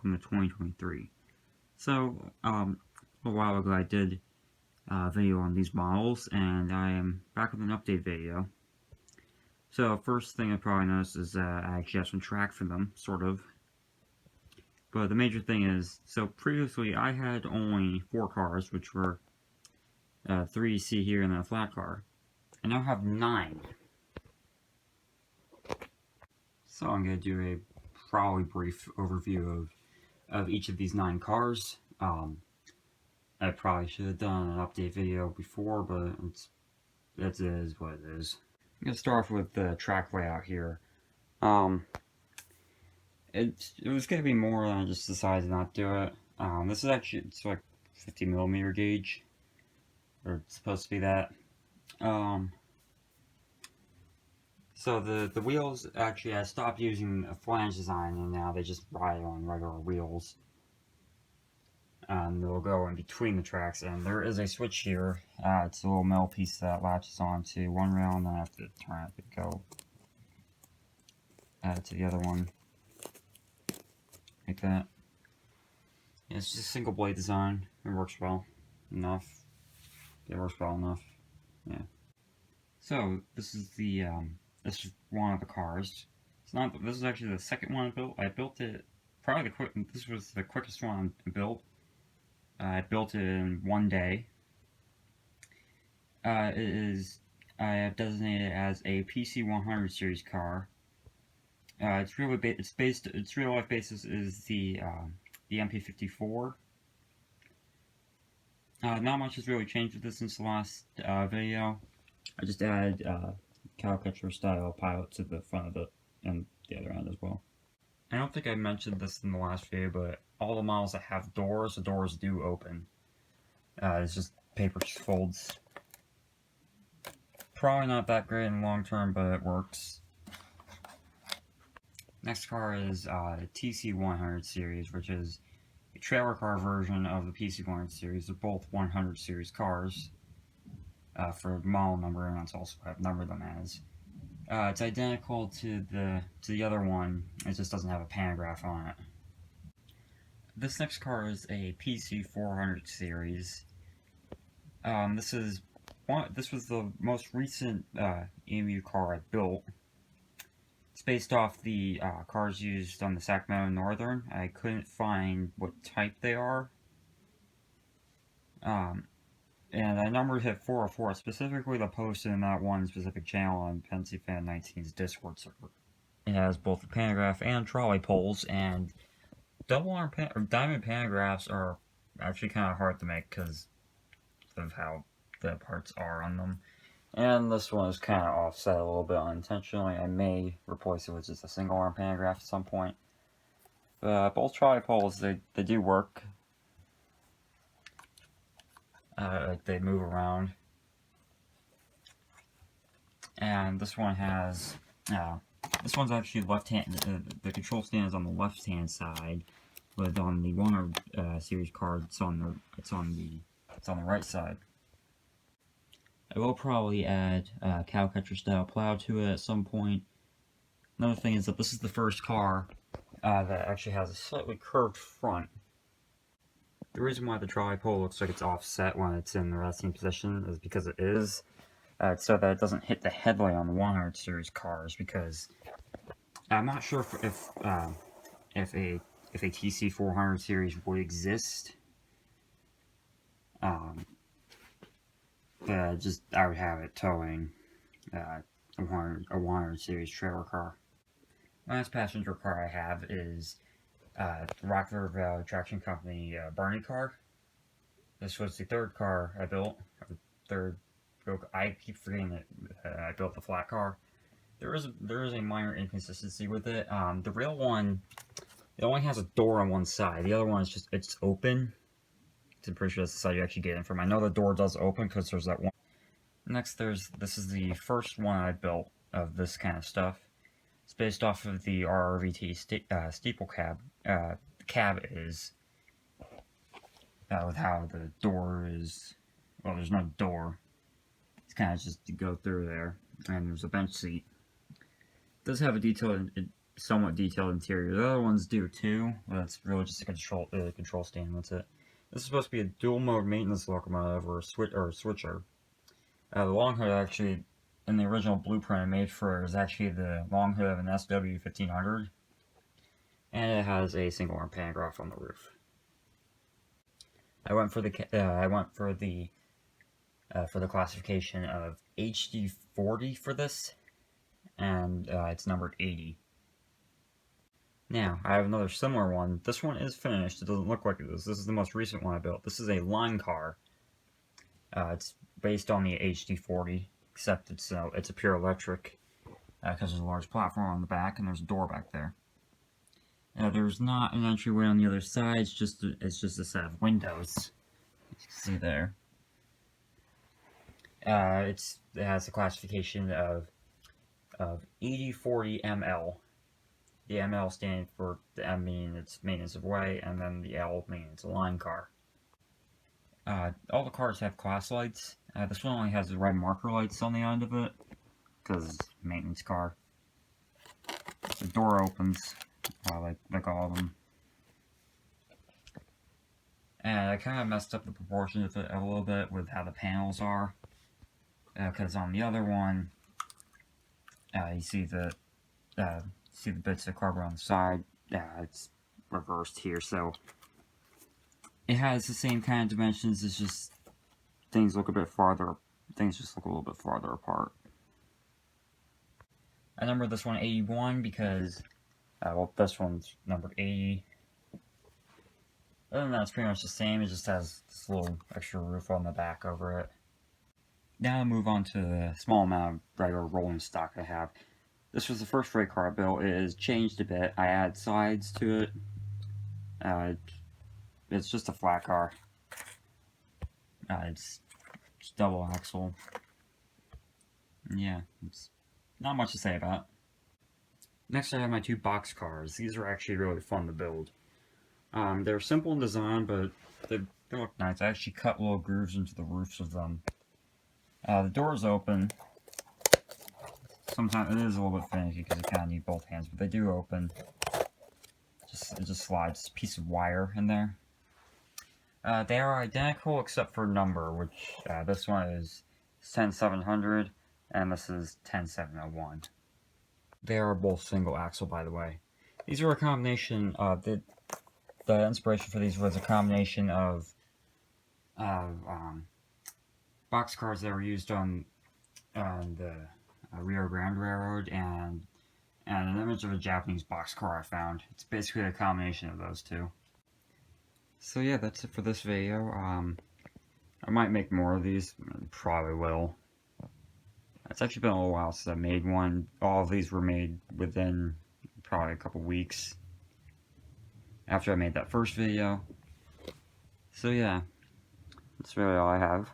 welcome to 2023. So, a while ago I did a video on these models, and I am back with an update video. So, first thing I probably noticed is that I actually have some track for them, sort of. But the major thing is, so previously I had only 4 cars, which were 3 you see here and then a flat car. I now have 9. So I'm going to do a probably brief overview of each of these 9 cars. I probably should have done an update video before, but it is what it is. I'm going to start off with the track layout here. It was going to be more, and I just decided not to do it. This is actually, it's like 50mm gauge, or it's supposed to be that. So the wheels, actually I stopped using a flange design, and now they just ride on regular wheels. They'll go in between the tracks, and there is a switch here. It's a little metal piece that latches onto one rail, and then I have to turn it to go to the other one, like that. Yeah, it's just a single blade design. It works well enough. It works well enough. Yeah. So this is the this is one of the cars. It's not. This is actually the second one I built. I built it probably this was the quickest one I built. I built it in one day. I have designated it as a PC 100 series car. Its real life basis is the MP54. Not much has really changed with this since the last video. I just added cowcatcher style pilot to the front of it and the other end as well. I don't think I mentioned this in the last video, but all the models that have doors, the doors do open. It's just paper folds. Probably not that great in the long term, but it works. Next car is the TC100 series, which is a trailer car version of the PC100 series. They're both 100 series cars for model number, and that's also what I've numbered them as. It's identical to the other one. It just doesn't have a pantograph on it. This next car is a PC 400 series. This was the most recent EMU car I built. It's based off the cars used on the Sacramento Northern. I couldn't find what type they are. And I numbered it 404, specifically the post in that one specific channel on PensyFan19's Discord server. It has both the pantograph and trolley poles, and diamond pantographs are actually kind of hard to make because of how the parts are on them. And this one is kind of offset a little bit unintentionally. I may replace it with just a single arm pantograph at some point. But both trolley poles, they do work. Like they move around. And this one has, this one's actually left-hand, the control stand is on the left-hand side, but on the 100 series card, it's on the right side. I will probably add a cowcatcher style plow to it at some point. Another thing is that this is the first car that actually has a slightly curved front. The reason why the trolley pole looks like it's offset when it's in the resting position is because it is, so that it doesn't hit the headlight on the 100 series cars, because I'm not sure if a TC 400 series would exist. But I would have it towing a 100 series trailer car. Last passenger car I have is Rockford Valley Traction Company Barney car. This was the third car I built. I keep forgetting that I built the flat car. There is a minor inconsistency with it. The rail one, it only has a door on one side. The other one is it's open. I'm pretty sure that's the side you actually get in from. I know the door does open because there's that one. Next, this is the first one I built of this kind of stuff. It's based off of the RRVT steeple cab. The cab is with how the door is. Well, there's no door. It's kind of just to go through there, and there's a bench seat. It does have a detail somewhat detailed interior. The other ones do too, but it's really just a control stand. That's it. This is supposed to be a dual mode maintenance locomotive or a switcher. The long hood actually, in the original blueprint I made for it, is actually the long hood of an SW1500, and it has a single arm pantograph on the roof. I went for the classification of HD40 for this, and it's numbered 80. Now, I have another similar one. This one is finished. It doesn't look like it is. This is the most recent one I built. This is a line car. It's based on the HD40, except it's a pure electric, because there's a large platform on the back and there's a door back there. There's not an entryway on the other side. It's just a set of windows. You can see there. It has the classification of 8040 ML. The ML standing for the M meaning it's maintenance of way, and then the L meaning it's a line car. All the cars have class lights. This one only has the red marker lights on the end of it, because it's a maintenance car. The door opens, like all of them. And I kind of messed up the proportions of it a little bit with how the panels are. Because on the other one, you see the bits of cardboard on the side. It's reversed here, so it has the same kind of dimensions. It's just things look a bit farther. Things just look a little bit farther apart. I numbered this one 81 because, well, this one's numbered 80. Other than that, it's pretty much the same. It just has this little extra roof on the back over it. Now I'll move on to the small amount of regular rolling stock I have. This was the first freight car I built. It has changed a bit. I add sides to it. It's just a flat car. It's double axle. Yeah, it's not much to say about it. Next I have my two box cars. These are actually really fun to build. They're simple in design, but they look nice. I actually cut little grooves into the roofs of them. The doors open. Sometimes it is a little bit finicky because you kind of need both hands, but they do open. It just slides a piece of wire in there. They are identical except for number, which this one is 10700 and this is 10701. They are both single axle, by the way. These are a combination of the inspiration for these was a combination of box cars that were used on the Rio Grande Railroad and an image of a Japanese box car I found. It's basically a combination of those two. So yeah, that's it for this video. I might make more of these. Probably will. It's actually been a little while since I made one. All of these were made within probably a couple weeks after I made that first video. So yeah, that's really all I have.